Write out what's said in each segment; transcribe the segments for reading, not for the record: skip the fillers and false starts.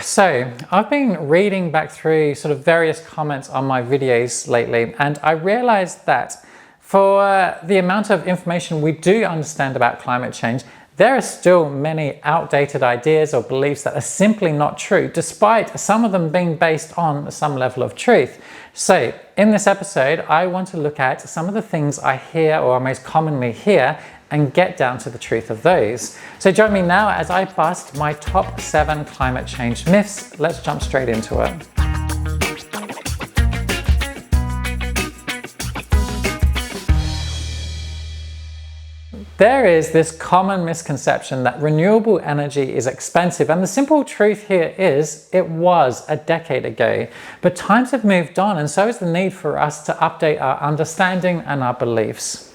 So I've been reading back through sort of various comments on my videos lately, and I realized that for the amount of information we do understand about climate change, there are still many outdated ideas or beliefs that are simply not true, despite some of them being based on some level of truth. So in this episode, I want to look at some of the things I hear or most commonly hear and get down to the truth of those. So join me now as I bust my top 7 climate change myths. Let's jump straight into it. There is this common misconception that renewable energy is expensive, and the simple truth here is it was a decade ago. But times have moved on, and so is the need for us to update our understanding and our beliefs.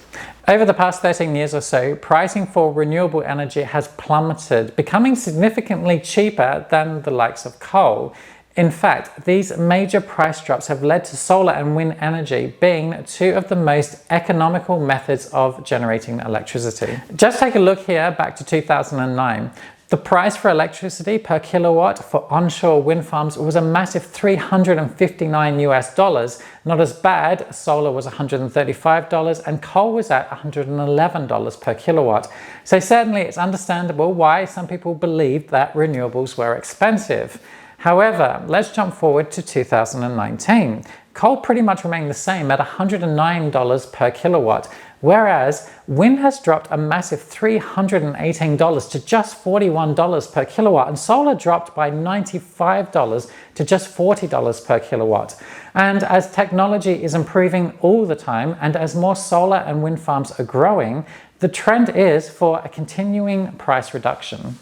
Over the past 13 years or so, pricing for renewable energy has plummeted, becoming significantly cheaper than the likes of coal. In fact, these major price drops have led to solar and wind energy being two of the most economical methods of generating electricity. Just take a look here back to 2009. The price for electricity per kilowatt for onshore wind farms was a massive $359 US. Not as bad, solar was $135 and coal was at $111 per kilowatt. So certainly it's understandable why some people believed that renewables were expensive. However, let's jump forward to 2019. Coal pretty much remained the same at $109 per kilowatt, whereas wind has dropped a massive $318 to just $41 per kilowatt, and solar dropped by $95 to just $40 per kilowatt. And as technology is improving all the time, and as more solar and wind farms are growing, the trend is for a continuing price reduction.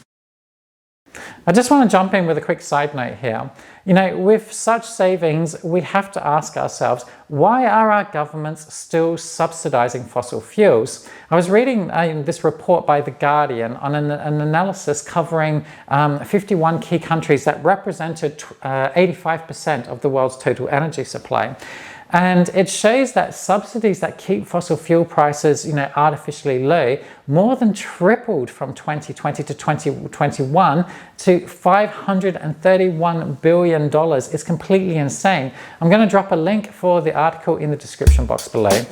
I just want to jump in with a quick side note here. You know, with such savings, we have to ask ourselves, why are our governments still subsidizing fossil fuels? I was reading this report by The Guardian on an analysis covering 51 key countries that represented 85% of the world's total energy supply. And it shows that subsidies that keep fossil fuel prices, artificially low, more than tripled from 2020 to 2021 to $531 billion. It's completely insane. I'm going to drop a link for the article in the description box below.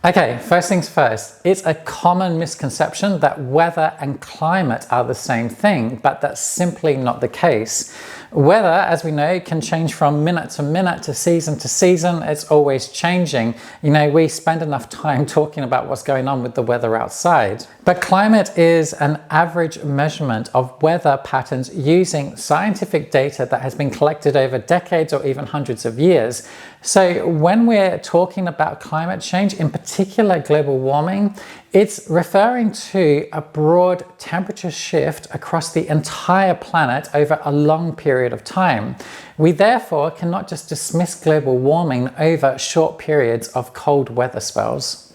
Okay, first things first, it's a common misconception that weather and climate are the same thing, but that's simply not the case. Weather, as we know, can change from minute to minute, to season. It's always changing. We spend enough time talking about what's going on with the weather outside. But climate is an average measurement of weather patterns using scientific data that has been collected over decades or even hundreds of years. So when we're talking about climate change, in particular global warming, it's referring to a broad temperature shift across the entire planet over a long period of time. We therefore cannot just dismiss global warming over short periods of cold weather spells.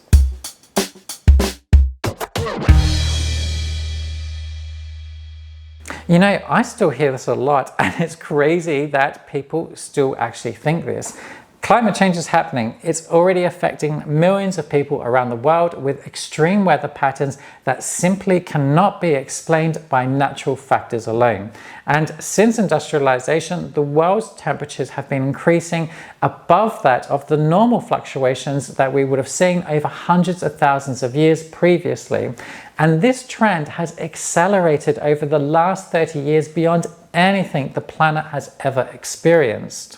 I still hear this a lot, and it's crazy that people still actually think this. Climate change is happening. It's already affecting millions of people around the world with extreme weather patterns that simply cannot be explained by natural factors alone. And since industrialization, the world's temperatures have been increasing above that of the normal fluctuations that we would have seen over hundreds of thousands of years previously. And this trend has accelerated over the last 30 years beyond anything the planet has ever experienced.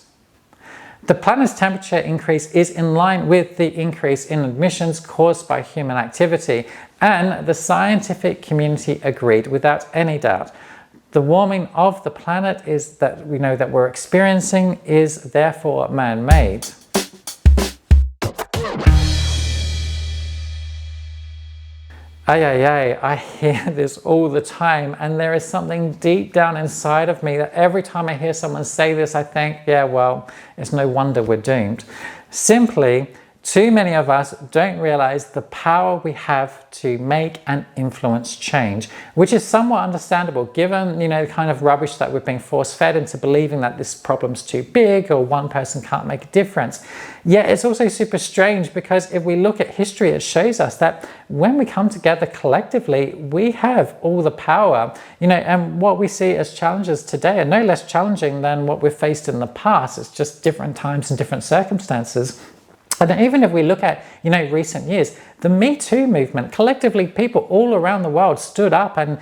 The planet's temperature increase is in line with the increase in emissions caused by human activity, and the scientific community agreed without any doubt. The warming of the planet that we're experiencing is therefore man-made. I hear this all the time, and there is something deep down inside of me that every time I hear someone say this, I think, yeah, well, it's no wonder we're doomed. Simply, Too many of us don't realize the power we have to make and influence change, which is somewhat understandable given, the kind of rubbish that we're being force-fed into believing that this problem's too big or one person can't make a difference. Yet it's also super strange because if we look at history, it shows us that when we come together collectively, we have all the power, and what we see as challenges today are no less challenging than what we've faced in the past. It's just different times and different circumstances. And even if we look at, recent years, the Me Too movement, collectively people all around the world stood up and,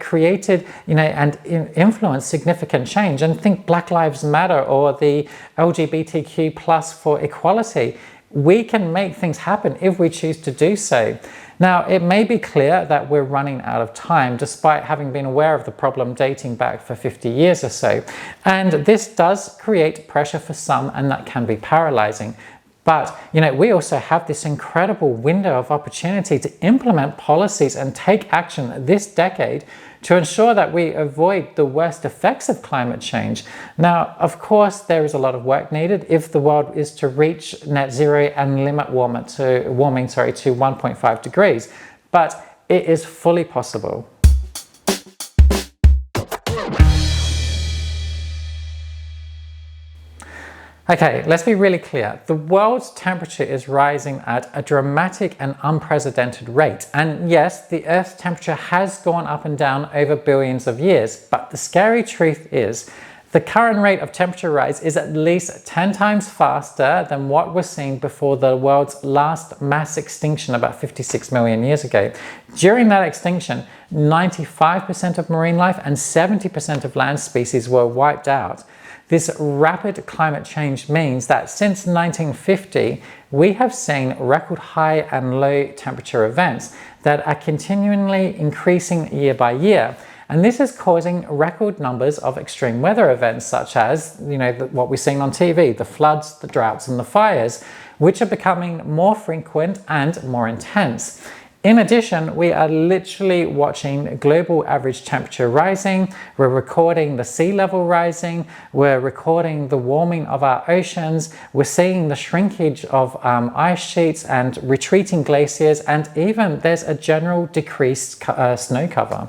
created, and influenced significant change. And think Black Lives Matter or the LGBTQ plus for equality. We can make things happen if we choose to do so. Now, it may be clear that we're running out of time, despite having been aware of the problem dating back for 50 years or so. And this does create pressure for some, and that can be paralyzing. But, we also have this incredible window of opportunity to implement policies and take action this decade to ensure that we avoid the worst effects of climate change. Now, of course, there is a lot of work needed if the world is to reach net zero and limit warming to 1.5 degrees, but it is fully possible. Okay, let's be really clear. The world's temperature is rising at a dramatic and unprecedented rate. And yes, the Earth's temperature has gone up and down over billions of years. But the scary truth is, the current rate of temperature rise is at least 10 times faster than what was seen before the world's last mass extinction about 56 million years ago. During that extinction, 95% of marine life and 70% of land species were wiped out. This rapid climate change means that since 1950, we have seen record high and low temperature events that are continually increasing year by year. And this is causing record numbers of extreme weather events, such as, what we're seeing on TV, the floods, the droughts, and the fires, which are becoming more frequent and more intense. In addition, we are literally watching global average temperature rising, we're recording the sea level rising, we're recording the warming of our oceans, we're seeing the shrinkage of ice sheets and retreating glaciers, and even there's a general decreased snow cover.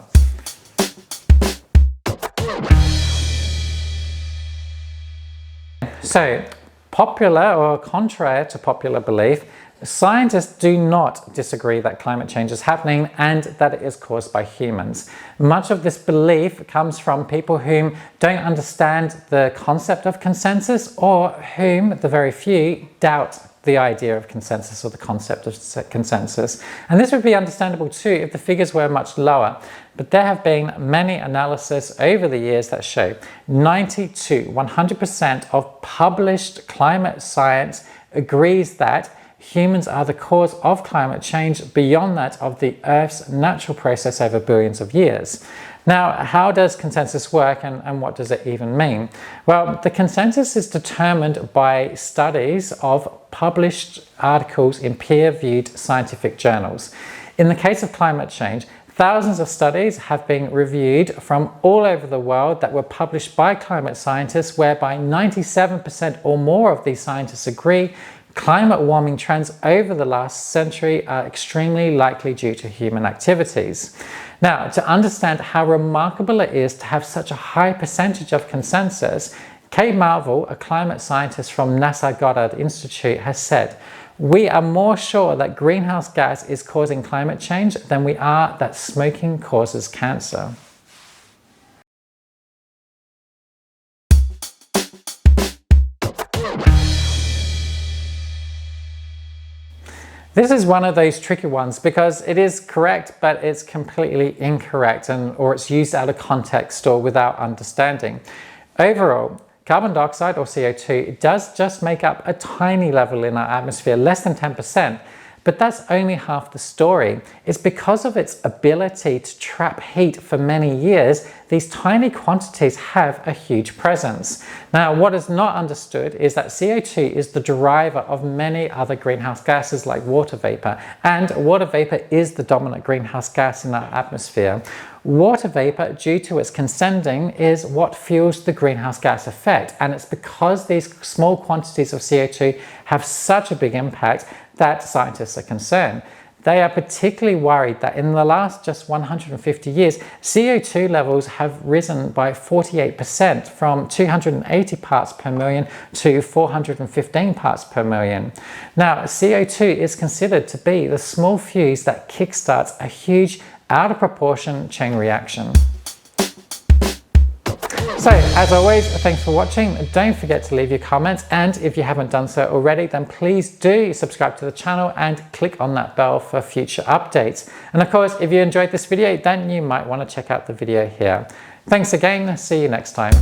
So, popular or contrary to popular belief, scientists do not disagree that climate change is happening and that it is caused by humans. Much of this belief comes from people who don't understand the concept of consensus, or whom, the very few, doubt the idea of consensus or the concept of consensus. And this would be understandable too if the figures were much lower. But there have been many analyses over the years that show 90 to 100% of published climate science agrees that humans are the cause of climate change beyond that of the Earth's natural process over billions of years. Now, how does consensus work and what does it even mean? Well, the consensus is determined by studies of published articles in peer-reviewed scientific journals. In the case of climate change, thousands of studies have been reviewed from all over the world that were published by climate scientists, whereby 97% or more of these scientists agree climate warming trends over the last century are extremely likely due to human activities. Now, to understand how remarkable it is to have such a high percentage of consensus, Kate Marvel, a climate scientist from NASA Goddard Institute, has said, "We are more sure that greenhouse gas is causing climate change than we are that smoking causes cancer." This is one of those tricky ones because it is correct, but it's completely incorrect, or it's used out of context or without understanding. Overall, carbon dioxide, or CO2, does just make up a tiny level in our atmosphere, less than 10%. But that's only half the story. It's because of its ability to trap heat for many years, these tiny quantities have a huge presence. Now, what is not understood is that CO2 is the driver of many other greenhouse gases like water vapor, and water vapor is the dominant greenhouse gas in our atmosphere. Water vapor, due to its condensing, is what fuels the greenhouse gas effect, and it's because these small quantities of CO2 have such a big impact that scientists are concerned. They are particularly worried that in the last just 150 years, CO2 levels have risen by 48% from 280 parts per million to 415 parts per million. Now, CO2 is considered to be the small fuse that kickstarts a huge, out of proportion chain reaction. So, as always, thanks for watching. Don't forget to leave your comments, and if you haven't done so already, then please do subscribe to the channel and click on that bell for future updates. And of course, if you enjoyed this video, then you might want to check out the video here. Thanks again. See you next time.